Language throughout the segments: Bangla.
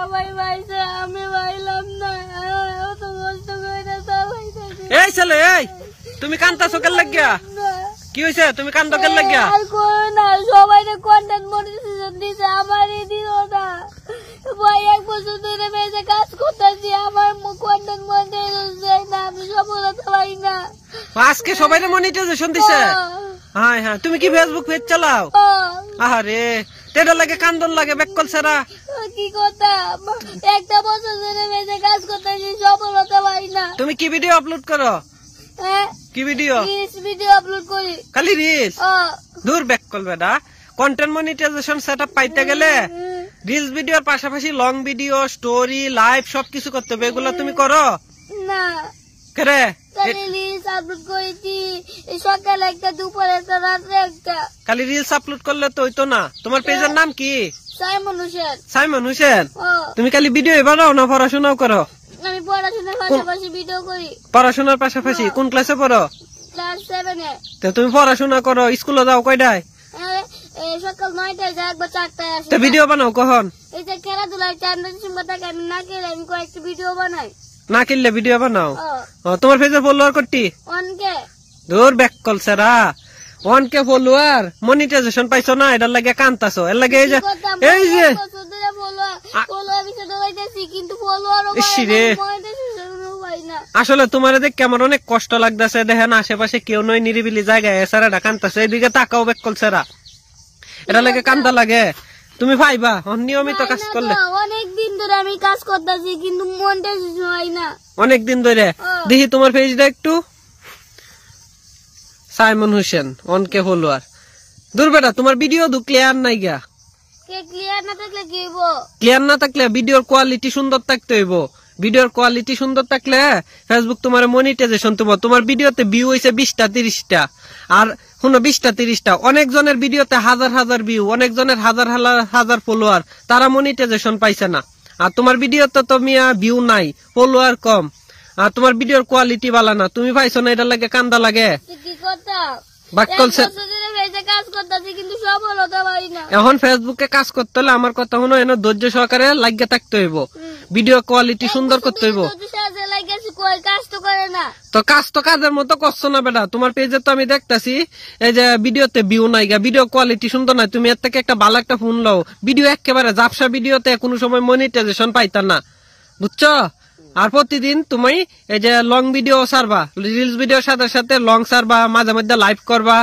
সবাই পাইছে, আমি পাইলাম না। অত কষ্ট করে সবাই এই ছেলে, এই তুমি কান্দাছো কেন লাগিয়া? কি হয়েছে? তুমি কান্দো কেন লাগিয়া? আর করো না, সবাই কন্টেন্ট মনিটাইজেশন দিছে, আমারই দিল না। ভাই 1 বছর ধরে মেয়েছে কাজ করতেছি, আমার কন্টেন্ট মনিটাইজেশন দেয় না, আমি সফলতা পাই না। আজকে সবাই মনিটাইজেশন দিছে? হ্যাঁ হ্যাঁ। তুমি কি ফেসবুক পেজ চালাও? আরে তেডা লাগে কান্দন লাগে বেককল ছাড়া। কি কথা, 1 বছর ধরে মেয়েছে কাজ করতেছি, সফলতা পাই না। তুমি কি ভিডিও আপলোড করো? কি ভিডিও? ভিডিও আপলোড করি। খালি রিলস? দূর বেককল বেডা। কন্টেন্ট মনিটাইজেশন সেটআপ পাইতে গেলে রিলস ভিডিওর পাশাপাশি লং ভিডিও, স্টোরি, লাইভ সবকিছু করতে হবে। এগুলো তুমি করো না? করে রিলস আপলোড করেছি, সকালে একটা, দুপুরে একটা, রাত্রে একটা। খালি রিলস আপলোড করলে তো হইতো না। তোমার পেজের নাম কি? সাইমন হোসেন। সাইমন হোসেন। তুমি খালি ভিডিও বানাও না পড়াশোনাও করো? আমি পড়াশোনার পাশাপাশি ভিডিও করি। পড়াশোনার পাশাপাশি কোন ক্লাসে পড়ো? ক্লাস 7 এ। তো তুমি পড়াশোনা করো, স্কুলে যাও কয়টায়? সকাল 9টায় যাই, একবার 4টায় আসি। তো ভিডিও বানাও কখন? এই যে খেলাধুলায় 4 ডিসেম্বর থেকে আমি না খেলে আমি কয়েকটা ভিডিও বানাই। না কিনলে ভিডিও বানাও? তোমার পেজের ফলোয়ার কটি? 1K। দূর বেককল ছাড়া। 1K ফলোয়ার, মনিটাইজেশন পাইছো না, এটার লাগে কান্তাছো। এর লাগে এই যে আসলে তোমার দেখে আমার অনেক কষ্ট লাগতেছে। দেখেন আশেপাশে কেউ নয়, নিরিবিলি জায়গায় এছাড়া কান্তাছে। এইদিকে তাকাও বেককল ছাড়া, এটা লাগে কান্দা লাগে। তুমি ভাইবা নিয়মিত কাজ করলে। অনেকদিন ধরে আমি কাজ করতেছি, কিন্তু মনিটাইজেশন হয় না। অনেকদিন ধরে দেখি তোমার পেজটা একটু। Simon Hossain 1K follower. দূর বেটা, তোমার ভিডিও দু ক্লিয়ার নাই গা। ক্লিয়ার না থাকলে কি হইব? ক্লিয়ার না থাকলে ভিডিওর কোয়ালিটি সুন্দর থাকতে হইব। ভিডিওর কোয়ালিটি সুন্দর থাকলে ফেসবুক তোমার মনিটাইজেশন দেব। তোমার ভিডিওতে ভিউ হইছে 20টা 30টা, আর শুনো 20টা 30টা। অনেক জনের ভিডিওতে হাজার হাজার ভিউ, অনেক জনের হাজার হাজার ফলোয়ার, তারা মনিটাইজেশন পাইছে না। আর তোমার ভিডিওতে তো মিয়া ভিউ নাই, ফলোয়ার কম, আর তোমার ভিডিওর কোয়ালিটি ভালো না। তুমি পাইছো না, এটা লাগে কান্দা লাগে। এখন ফেসবুকে কাজ করতে হলে আমার কথা হলো এনে ধৈর্য সহকারে লাগিয়ে থাকতে হইব, ভিডিও কোয়ালিটি সুন্দর করতে হইব। তো কাজ তো কাজের মতো করছো না বেটা। তোমার পেজে তো আমি দেখতেছি এই যে ভিডিওতে ভিউ নাই গা, ভিডিও কোয়ালিটি সুন্দর নাই। তুমি এর থেকে একটা ভালো একটা ফোন লও। ভিডিও একেবারে জাপসা ভিডিওতে কোনো সময় মনিটাইজেশন পাইতা না, বুঝছো? আর প্রতিদিন তুমি এই যে লং ভিডিও ছাড়বা, রিলস ভিডিওর সাথে সাথে লং ছাড়বা, মাঝে মধ্যে লাইভ করবা।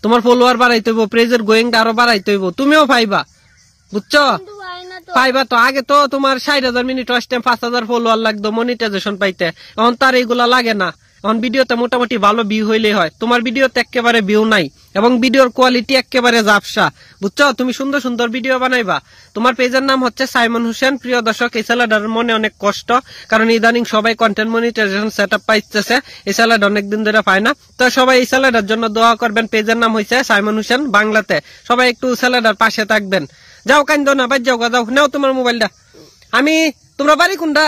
তোমার ফলোয়ার বাড়াইতে হইব, পেজের গোয়িংটা আরো বাড়াইতে হইব। তুমিও পাইবা, বুঝছো? পাইবা তো। আগে তো তোমার 60,000 মিনিট ওয়াচ টাইম, 5,000 ফলোয়ার লাগতো মনিটাইজেশন পাইতে। এখন তার এইগুলা লাগে না। এখন ভিডিওতে মোটামুটি ভালো ভিউ হইলেই হয়। তোমার ভিডিওতে একেবারে ভিউ নাই, এবং ভিডিওর কোয়ালিটি একেবারে জাপসা, বুঝছো? তুমি সুন্দর সুন্দর ভিডিও বানাইবা। তোমার পেজের নাম হচ্ছে সাইমন হোসেন। প্রিয় দর্শক, এই ছেলেটার মনে অনেক কষ্ট, কারণ ইদানিং সবাই কন্টেন্ট মনিটাইজেশন সেটআপ পাইতেছে, এই ছেলেটা অনেকদিন ধরে পায় না। তো সবাই এই ছেলেটার জন্য দোয়া করবেন। পেজের নাম হয়েছে সাইমন হোসেন বাংলাতে। সবাই একটু ছেলেটার পাশে থাকবেন। যাও কান্দো না, বাদ যাও, যাও নাও তোমার মোবাইলটা। তোমরা বাড়ি কোনটা?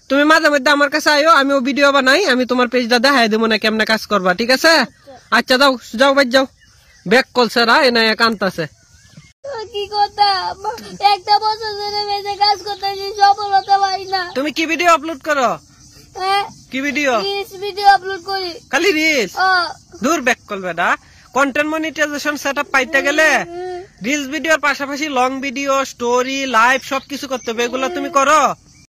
তুমি মাঝে মধ্যে আমার কাছে আয়ো, আমিও ভিডিও বানাই, আমি তোমার পেজটা দেখাই দেবো না কেমনে কাজ করবা, ঠিক আছে? আচ্ছা যাও যাও, বাদ যাও। ব্যাক কলছে রা এনে কান্তাছে। কি কথা, 1 বছর ধরে মেয়েছে কাজ করতেছি, সফলতা পাই না। তুমি কি ভিডিও আপলোড করো? কি ভিডিও? ভিডিও আপলোড করি। খালি রিলস? দূর ব্যাক কল বেটা। কন্টেন্ট মনিটাইজেশন সেটআপ পাইতে গেলে রিলস ভিডিওর পাশাপাশি লং ভিডিও, স্টোরি, লাইভ সবকিছু করতে হবে। এগুলো তুমি করো?